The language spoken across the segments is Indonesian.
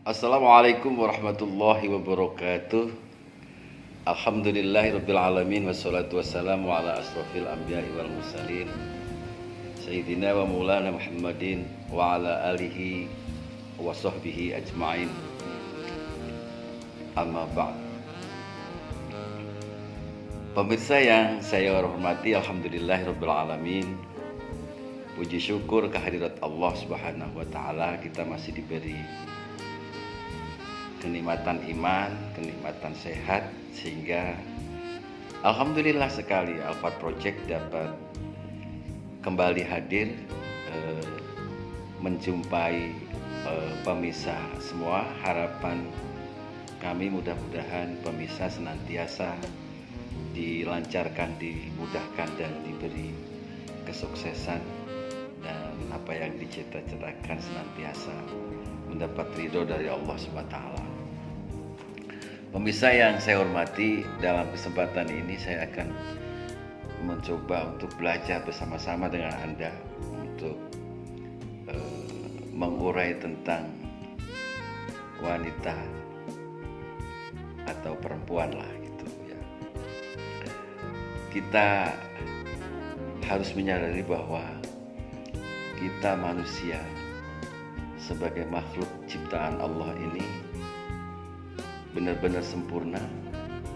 Assalamualaikum warahmatullahi wabarakatuh. Alhamdulillahirabbil alamin wassalatu wassalamu ala asrofil anbiya'i wal mursalin sayyidina wa maulana Muhammadin wa ala alihi wa sahbihi ajma'in. Amma ba'd. Pemirsa yang saya hormati, alhamdulillahirabbil alamin. Puji syukur kehadirat Allah Subhanahu wa taala, kita masih diberi kenikmatan iman, kenikmatan sehat, sehingga alhamdulillah sekali Alphard Project dapat kembali hadir menjumpai pemirsa semua. Harapan kami mudah-mudahan pemirsa senantiasa dilancarkan, dimudahkan dan diberi kesuksesan, dan apa yang dicita-citakan senantiasa mendapat ridho dari Allah SWT. Pemirsa yang saya hormati, dalam kesempatan ini saya akan mencoba untuk belajar bersama-sama dengan Anda untuk mengurai tentang wanita atau perempuan lah gitu ya. Kita harus menyadari bahwa kita manusia sebagai makhluk ciptaan Allah ini benar-benar sempurna,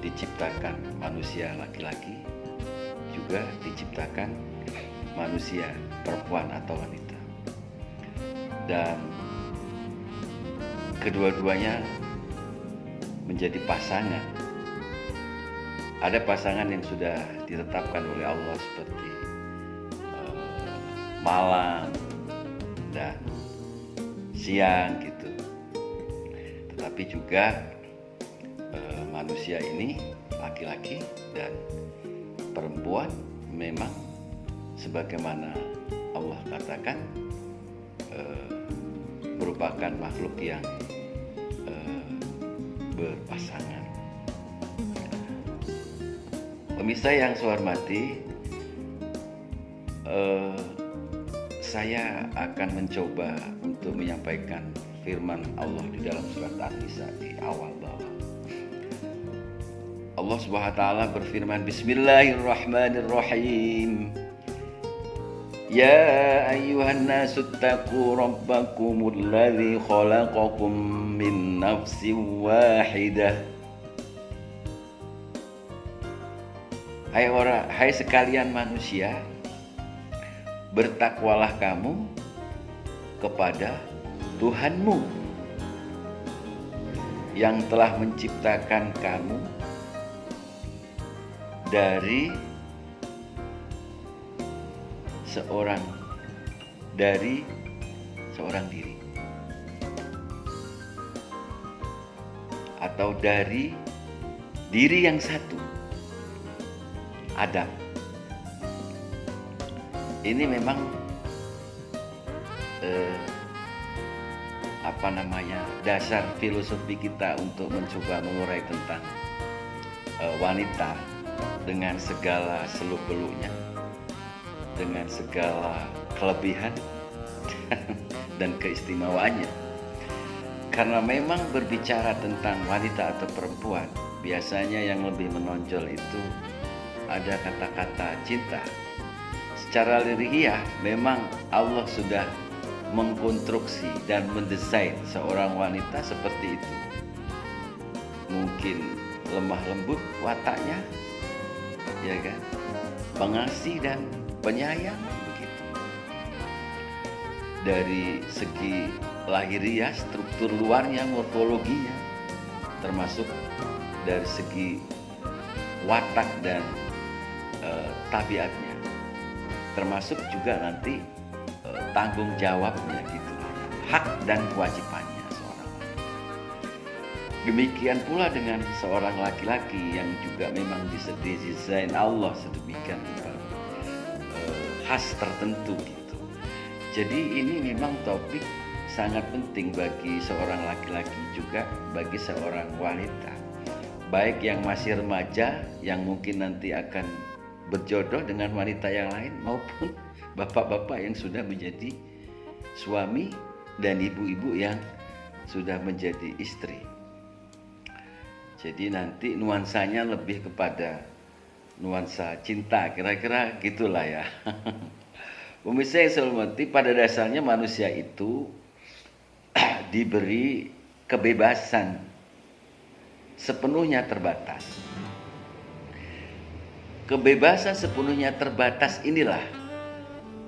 diciptakan manusia laki-laki, juga diciptakan manusia perempuan atau wanita, dan kedua-duanya menjadi pasangan. Ada pasangan yang sudah ditetapkan oleh Allah seperti malam dan siang gitu. Tetapi juga manusia ini, laki-laki dan perempuan, memang sebagaimana Allah katakan merupakan makhluk yang berpasangan. Pemirsa yang saya hormati, saya akan mencoba untuk menyampaikan firman Allah di dalam surat An-Nisa di awal bawah. Allah Subhanahu wa taala berfirman, Bismillahirrahmanirrahim. Ya ayyuhan nasu taqu rabbakumul ladzi khalaqakum min nafsin wahidah. Hai sekalian manusia, bertakwalah kamu kepada Tuhanmu yang telah menciptakan kamu dari seorang diri atau dari diri yang satu, Adam. Ini memang dasar filosofi kita untuk mencoba mengurai tentang wanita dengan segala seluk-beluknya, dengan segala kelebihan dan keistimewaannya. Karena memang berbicara tentang wanita atau perempuan, biasanya yang lebih menonjol itu ada kata-kata cinta. Secara liriah memang Allah sudah mengkonstruksi dan mendesain seorang wanita seperti itu. Mungkin lemah lembut wataknya, ya kan, pengasih dan penyayang begitu. Dari segi lahiriah, struktur luarnya, morfologinya, termasuk dari segi watak dan tabiatnya, termasuk juga nanti tanggung jawabnya gitu, hak dan kewajibannya seorang wanita. Demikian pula dengan seorang laki-laki yang juga memang didesain Allah sedemikian rupa khas tertentu gitu. Jadi ini memang topik sangat penting bagi seorang laki-laki, juga bagi seorang wanita, baik yang masih remaja yang mungkin nanti akan berjodoh dengan wanita yang lain, maupun bapak-bapak yang sudah menjadi suami dan ibu-ibu yang sudah menjadi istri. Jadi nanti nuansanya lebih kepada nuansa cinta, kira-kira gitulah ya. Pemirsa yang saya hormati, pada dasarnya manusia itu diberi kebebasan sepenuhnya terbatas. Kebebasan sepenuhnya terbatas inilah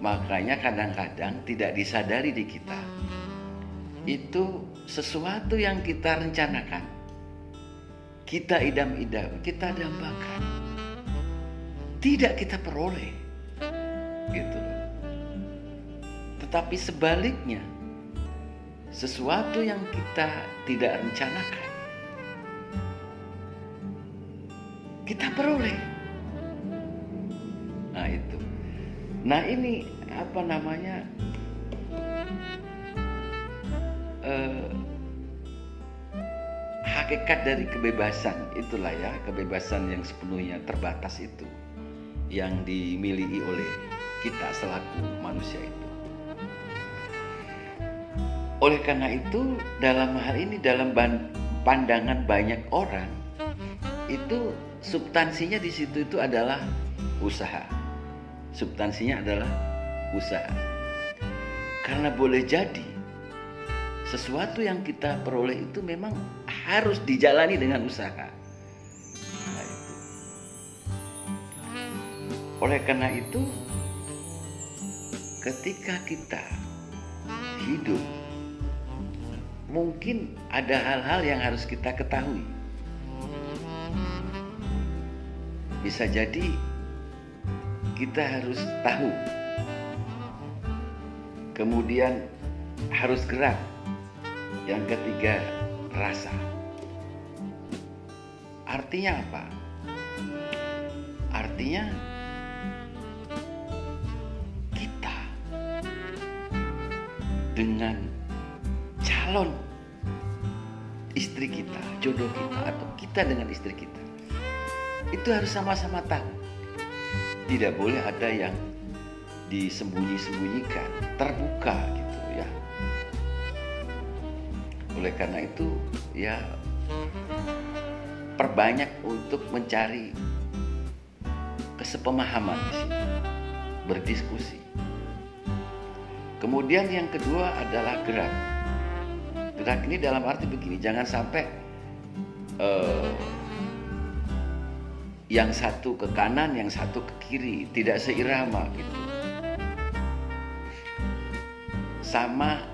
makanya kadang-kadang tidak disadari di kita. Itu sesuatu yang kita rencanakan, kita idam-idam, kita dambakan, tidak kita peroleh, gitu. Tetapi sebaliknya, sesuatu yang kita tidak rencanakan, kita peroleh. Nah itu. Nah ini apa namanya? Hakikat dari kebebasan itulah ya, kebebasan yang sepenuhnya terbatas itu yang dimiliki oleh kita selaku manusia itu. Oleh karena itu, dalam hal ini, dalam pandangan banyak orang, itu substansinya di situ itu adalah usaha. Substansinya adalah usaha. Karena boleh jadi sesuatu yang kita peroleh itu memang harus dijalani dengan usaha. Nah, itu. Oleh karena itu, ketika kita hidup, mungkin ada hal-hal yang harus kita ketahui. Bisa jadi kita harus tahu, kemudian harus gerak. Yang ketiga, rasa. Artinya apa? Artinya kita dengan calon istri kita, jodoh kita, atau kita dengan istri kita, itu harus sama-sama tahu. Tidak boleh ada yang disembunyi-sembunyikan, terbuka gitu ya. Oleh karena itu ya, perbanyak untuk mencari kesepemahaman di sini, berdiskusi. Kemudian yang kedua adalah gerak. Gerak ini dalam arti begini, jangan sampai yang satu ke kanan, yang satu ke kiri, tidak seirama gitu. Sama,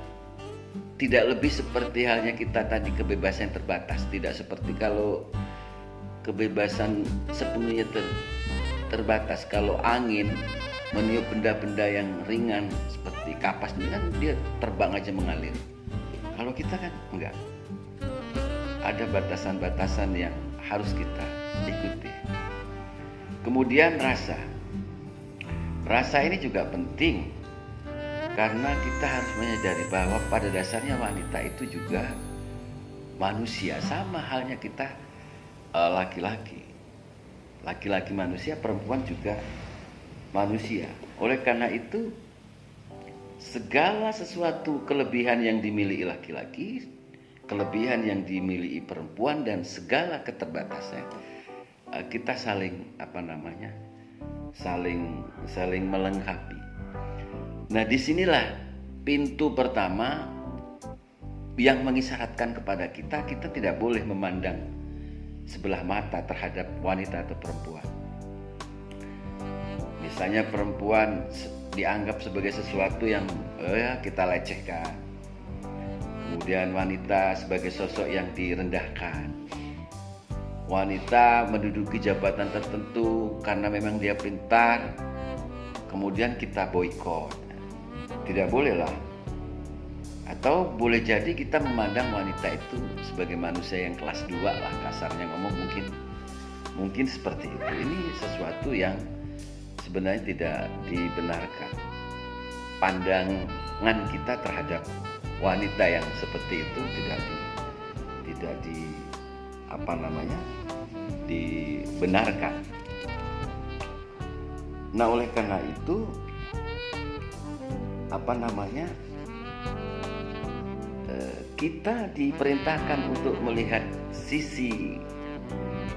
tidak lebih seperti halnya kita tadi kebebasan yang terbatas. Tidak seperti kalau kebebasan sepenuhnya terbatas. Kalau angin meniup benda-benda yang ringan seperti kapas ini kan dia terbang aja mengalir. Kalau kita kan enggak. Ada batasan-batasan yang harus kita ikuti. Kemudian rasa. Rasa ini juga penting. Karena kita harus menyadari bahwa pada dasarnya wanita itu juga manusia, sama halnya kita laki-laki. Laki-laki manusia, perempuan juga manusia. Oleh karena itu, segala sesuatu kelebihan yang dimiliki laki-laki, kelebihan yang dimiliki perempuan, dan segala keterbatasan, kita saling melengkapi. Nah, disinilah pintu pertama yang mengisyaratkan kepada kita tidak boleh memandang sebelah mata terhadap wanita atau perempuan. Misalnya perempuan dianggap sebagai sesuatu yang kita lecehkan. Kemudian wanita sebagai sosok yang direndahkan. Wanita menduduki jabatan tertentu karena memang dia pintar, kemudian kita boikot. Tidak bolehlah. Atau boleh jadi kita memandang wanita itu sebagai manusia yang kelas 2 lah, kasarnya ngomong, mungkin seperti itu. Ini sesuatu yang sebenarnya tidak dibenarkan. Pandangan kita terhadap wanita yang seperti itu tidak dibenarkan. Nah, oleh karena itu kita diperintahkan untuk melihat sisi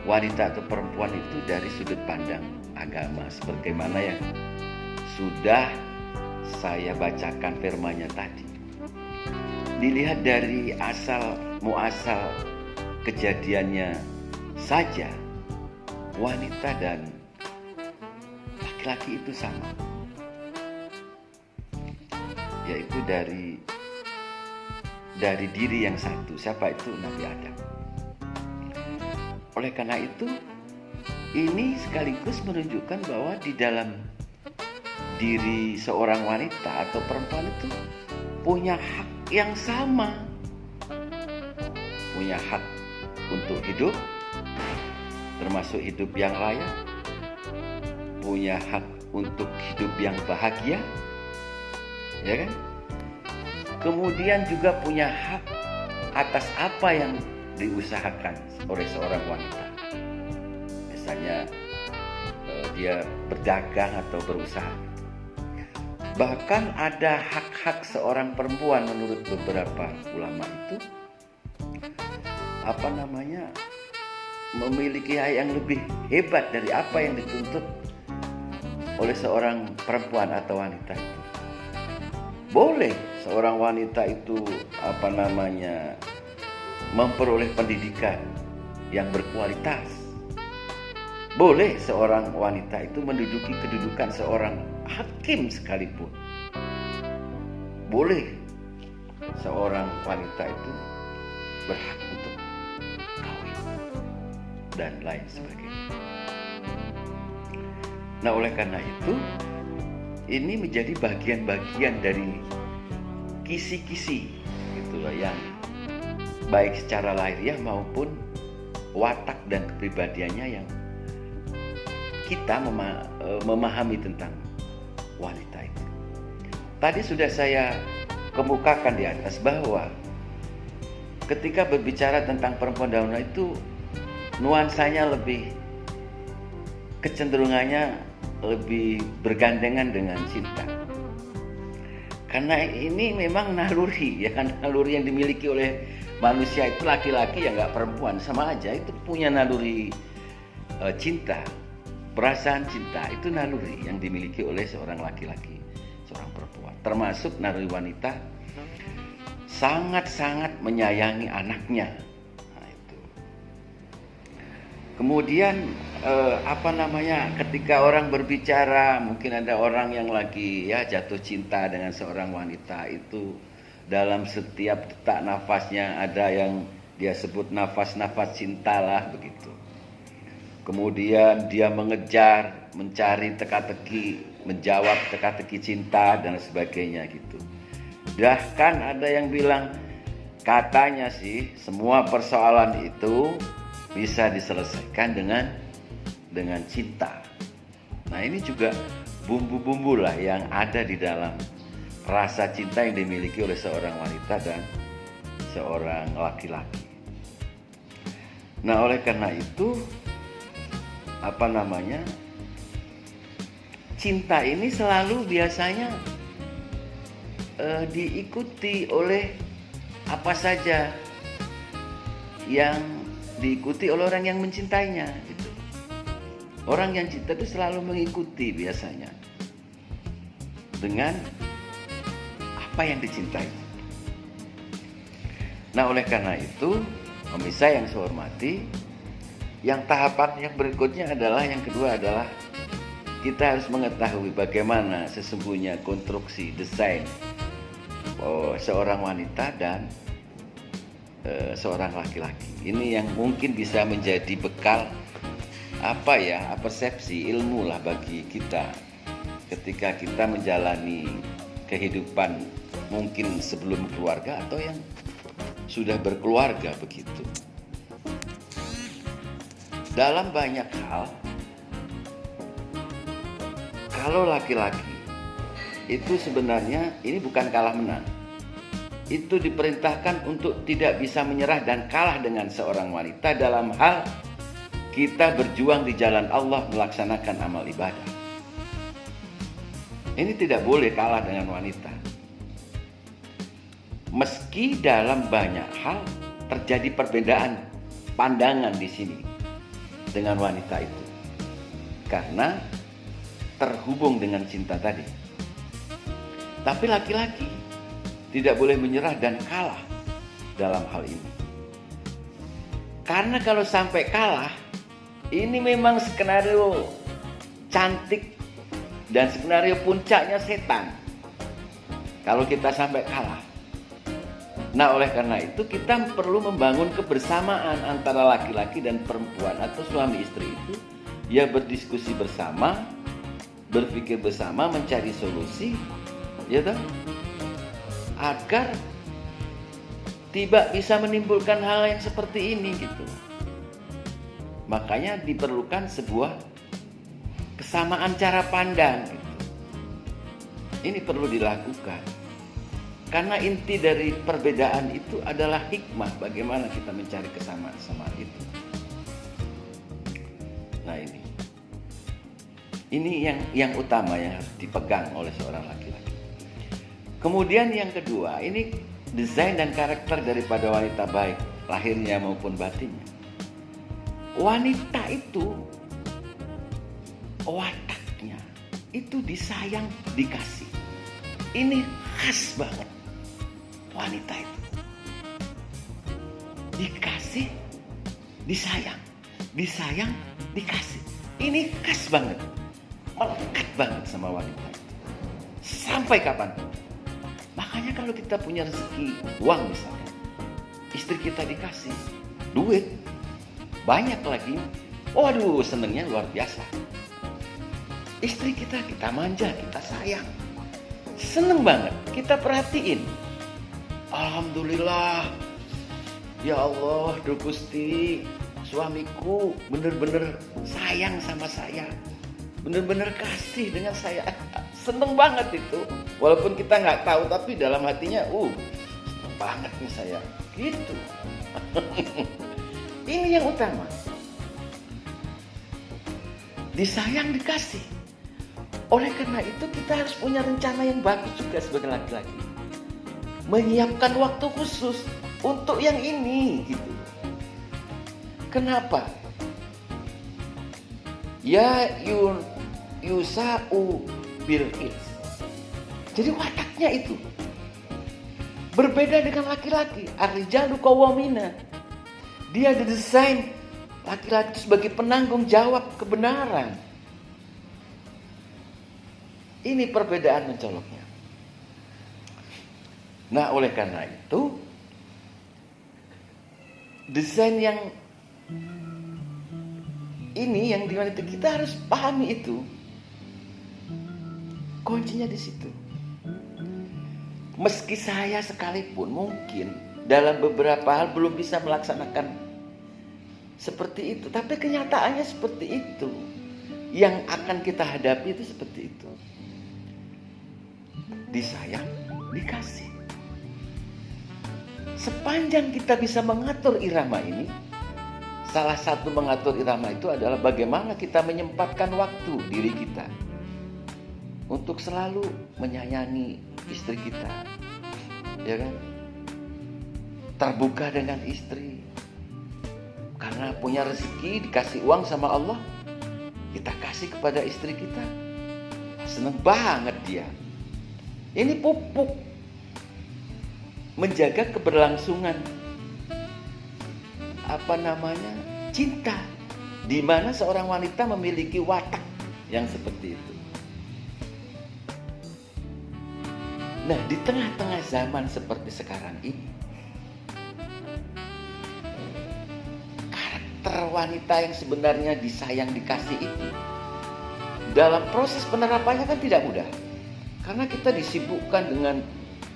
wanita atau perempuan itu dari sudut pandang agama, sebagaimana yang sudah saya bacakan firman-Nya tadi. Dilihat dari asal muasal kejadiannya saja, wanita dan laki-laki itu sama, yaitu dari diri yang satu. Siapa itu? Nabi Adam. Oleh karena itu, ini sekaligus menunjukkan bahwa di dalam diri seorang wanita atau perempuan itu punya hak yang sama. Punya hak untuk hidup, termasuk hidup yang layak. Punya hak untuk hidup yang bahagia, ya kan? Kemudian juga punya hak atas apa yang diusahakan oleh seorang wanita. Misalnya dia berdagang atau berusaha. Bahkan ada hak-hak seorang perempuan menurut beberapa ulama itu memiliki hak yang lebih hebat dari apa yang dituntut oleh seorang perempuan atau wanita itu. Boleh seorang wanita itu memperoleh pendidikan yang berkualitas. Boleh seorang wanita itu menduduki kedudukan seorang hakim sekalipun. Boleh seorang wanita itu berhak untuk kawin dan lain sebagainya. Nah, oleh karena itu, ini menjadi bagian-bagian dari kisi-kisi gitulah, yang baik secara lahiriah maupun watak dan kepribadiannya yang kita memahami tentang wanita itu. Tadi sudah saya kemukakan di atas bahwa ketika berbicara tentang perempuan dan wanita itu nuansanya lebih, kecenderungannya lebih bergandengan dengan cinta. Karena ini memang naluri, ya kan, naluri yang dimiliki oleh manusia itu, laki-laki ya nggak perempuan, sama aja itu punya naluri cinta. Perasaan cinta itu naluri yang dimiliki oleh seorang laki-laki, seorang perempuan. Termasuk naluri wanita sangat-sangat menyayangi anaknya. Nah, itu. Kemudian ketika orang berbicara, mungkin ada orang yang lagi jatuh cinta dengan seorang wanita itu, dalam setiap detak nafasnya ada yang dia sebut nafas-nafas cinta lah begitu. Kemudian dia mengejar, mencari teka-teki, menjawab teka-teki cinta dan sebagainya gitu. Bahkan ada yang bilang, katanya sih semua persoalan itu bisa diselesaikan dengan cinta. Nah, ini juga bumbu-bumbu lah yang ada di dalam rasa cinta yang dimiliki oleh seorang wanita dan seorang laki-laki. Nah, oleh karena itu cinta ini selalu biasanya diikuti oleh apa saja yang diikuti oleh orang yang mencintainya gitu. Orang yang cinta itu selalu mengikuti biasanya dengan apa yang dicintai. Nah, oleh karena itu, pemirsa yang saya hormati, yang tahapan yang berikutnya adalah, yang kedua adalah kita harus mengetahui bagaimana sesungguhnya konstruksi desain seorang wanita dan seorang laki-laki. Ini yang mungkin bisa menjadi bekal persepsi ilmu lah bagi kita ketika kita menjalani kehidupan mungkin sebelum keluarga atau yang sudah berkeluarga begitu. Dalam banyak hal, kalau laki-laki itu sebenarnya ini bukan kalah menang. Itu diperintahkan untuk tidak bisa menyerah dan kalah dengan seorang wanita dalam hal kita berjuang di jalan Allah melaksanakan amal ibadah. Ini tidak boleh kalah dengan wanita. Meski dalam banyak hal terjadi perbedaan pandangan di sini dengan wanita itu, karena terhubung dengan cinta tadi. Tapi laki-laki tidak boleh menyerah dan kalah dalam hal ini. Karena kalau sampai kalah, ini memang skenario cantik dan skenario puncaknya setan. Kalau kita sampai kalah. Nah, oleh karena itu kita perlu membangun kebersamaan antara laki-laki dan perempuan atau suami istri itu, ya berdiskusi bersama, berpikir bersama, mencari solusi, ya toh, agar tidak bisa menimbulkan hal yang seperti ini gitu. Makanya diperlukan sebuah kesamaan cara pandang gitu. Ini perlu dilakukan. Karena inti dari perbedaan itu adalah hikmah bagaimana kita mencari kesamaan itu. Nah ini yang utama yang harus dipegang oleh seorang laki-laki. Kemudian yang kedua, ini desain dan karakter daripada wanita baik, lahirnya maupun batinnya. Wanita itu wataknya itu disayang, dikasih. Ini khas banget. Wanita itu dikasih, disayang, disayang, dikasih. Ini khas banget, melekat banget sama wanita itu. Sampai kapan? Makanya kalau kita punya rezeki uang misalnya, istri kita dikasih duit banyak lagi, waduh senengnya luar biasa. Istri kita manja, kita sayang, seneng banget, kita perhatiin. Alhamdulillah, ya Allah, Duh Gusti, suamiku bener-bener sayang sama saya, bener-bener kasih dengan saya. Seneng banget itu, walaupun kita nggak tahu, tapi dalam hatinya, seneng banget nih saya, gitu. Ini yang utama, disayang, dikasih. Oleh karena itu kita harus punya rencana yang bagus juga sebagai laki-laki, menyiapkan waktu khusus untuk yang ini gitu. Kenapa? Ya yusa'u bil hits. Jadi wataknya itu berbeda dengan laki-laki. Ar-rijalu qawwamuna. Dia didesain laki-laki itu sebagai penanggung jawab kebenaran. Ini perbedaan mencoloknya. Nah, oleh karena itu desain yang ini yang dimana kita harus pahami itu. Kuncinya di situ. Meski saya sekalipun mungkin dalam beberapa hal belum bisa melaksanakan seperti itu, tapi kenyataannya seperti itu. Yang akan kita hadapi itu seperti itu. Disayang, dikasih. Sepanjang kita bisa mengatur irama ini, salah satu mengatur irama itu adalah bagaimana kita menyempatkan waktu diri kita untuk selalu menyayangi istri kita, ya kan? Terbuka dengan istri, karena punya rezeki dikasih uang sama Allah, kita kasih kepada istri kita, seneng banget dia. Ini pupuk menjaga keberlangsungan cinta, di mana seorang wanita memiliki watak yang seperti itu. Nah, di tengah-tengah zaman seperti sekarang ini, karakter wanita yang sebenarnya disayang, dikasih itu dalam proses penerapannya kan tidak mudah, karena kita disibukkan dengan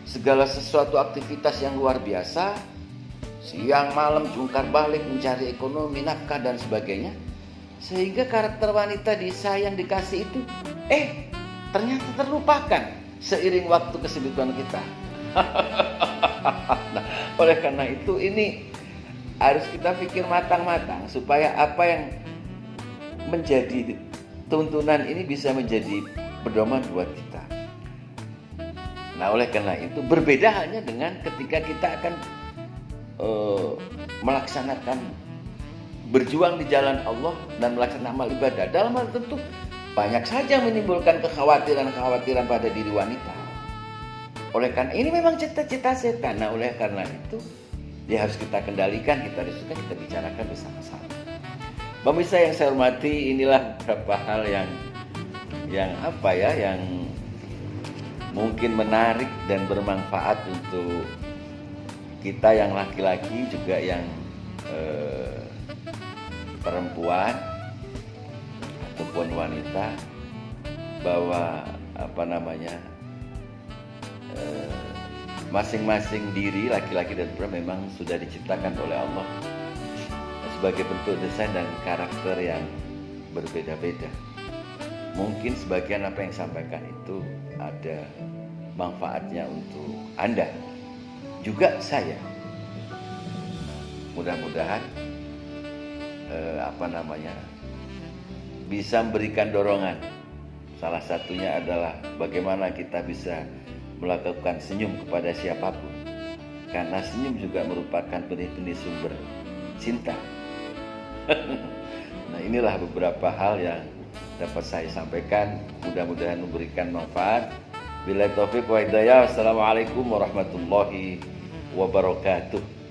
segala sesuatu aktivitas yang luar biasa, siang malam jungkar balik mencari ekonomi, nafkah dan sebagainya, sehingga karakter wanita disayang, dikasih itu ternyata terlupakan seiring waktu kesibukan kita. Nah, oleh karena itu ini harus kita pikir matang-matang supaya apa yang menjadi tuntunan ini bisa menjadi pedoman buat kita. Nah, oleh karena itu berbeda hanya dengan ketika kita akan melaksanakan berjuang di jalan Allah dan melaksanakan amal ibadah. Dalam hal tentu banyak saja menimbulkan kekhawatiran-kekhawatiran pada diri wanita. Oleh karena ini memang cita-cita setan. Nah, oleh karena itu dia harus kita kendalikan, kita diskusikan, kita bicarakan bersama-sama. Pemirsa yang saya hormati, inilah beberapa hal yang mungkin menarik dan bermanfaat untuk kita yang laki-laki juga yang perempuan ataupun wanita, bahwa masing-masing diri laki-laki dan perempuan memang sudah diciptakan oleh Allah sebagai bentuk desain dan karakter yang berbeda-beda. Mungkin sebagian apa yang sampaikan itu ada manfaatnya untuk Anda, juga saya. Mudah-mudahan bisa memberikan dorongan. Salah satunya adalah bagaimana kita bisa melakukan senyum kepada siapapun, karena senyum juga merupakan benih-benih sumber cinta. Nah, inilah beberapa hal yang dapat saya sampaikan, mudah-mudahan memberikan manfaat. Billahi taufiq wa hidayah. Assalamualaikum warahmatullahi wabarakatuh.